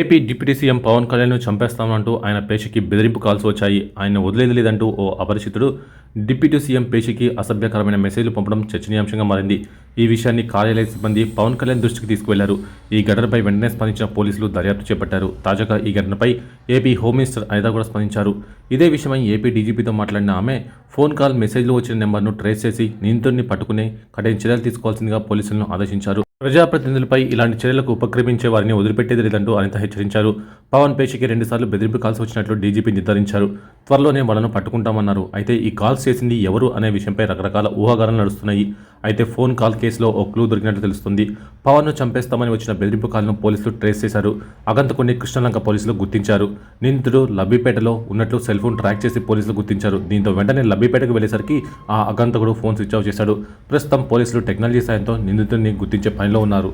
AP deputy CM Pawan కళ్యాణ్ను చంపేస్తామంటూ ఆయన పేషికి బెదిరింపు calls వచ్చాయి. ఆయన వదిలేది లేదంటూ ఓ అపరిచితుడు డిప్యూటీ సీఎం పేషికి అసభ్యకరమైన మెసేజ్లు పంపడం చర్చనీయాంశంగా మారింది. ఈ విషయాన్ని కార్యాలయ సిబ్బంది పవన్ కళ్యాణ్ దృష్టికి తీసుకువెళ్లారు. ఈ ఘటనపై వెంటనే స్పందించిన పోలీసులు దర్యాప్తు చేపట్టారు. తాజాగా ఈ ఘటనపై ఏపీ హోమ్ మినిస్టర్ అనిత కూడా స్పందించారు. ఇదే విషయమై ఏపీ డీజీపీతో మాట్లాడిన ఆమె ఫోన్ కాల్, మెసేజ్లు వచ్చిన నెంబర్ను ట్రేస్ చేసి నిందితుడిని పట్టుకుని కఠిన చర్యలు తీసుకోవాల్సిందిగా పోలీసులను ఆదేశించారు. ప్రజాప్రతినిధులపై ఇలాంటి చర్యలకు ఉపక్రమించే వారిని వదిలిపెట్టేది లేదంటూ అనిత హెచ్చరించారు. పవన్ పేషికి 2 సార్లు బెదిరింపు కాల్స్ వచ్చినట్లు డీజీపీ నిర్ధారించారు. త్వరలోనే వాళ్ళను పట్టుకుంటామన్నారు. అయితే ఈ కాల్స్ చేసింది ఎవరు అనే విషయంపై రకరకాల ఊహాగానాలు నడుస్తున్నాయి. అయితే ఫోన్ కాల్ కేసులో ఓ క్లూ దొరికినట్లు తెలుస్తుంది. పవన్ను చంపేస్తామని వచ్చిన బెదిరింపు కాల్ను పోలీసులు ట్రేస్ చేశారు. అగంతకుని కృష్ణలంక పోలీసులు గుర్తించారు. నిందితుడు లబ్బిపేటలో ఉన్నట్లు సెల్ ఫోన్ ట్రాక్ చేసి పోలీసులు గుర్తించారు. దీంతో వెంటనే లబ్బిపేటకు వెళ్లేసరికి ఆ అగంతకుడు ఫోన్ స్విచ్ ఆఫ్ చేశాడు. ప్రస్తుతం పోలీసులు టెక్నాలజీ సాయంతో నిందితుడిని గుర్తించే పనిలో ఉన్నారు.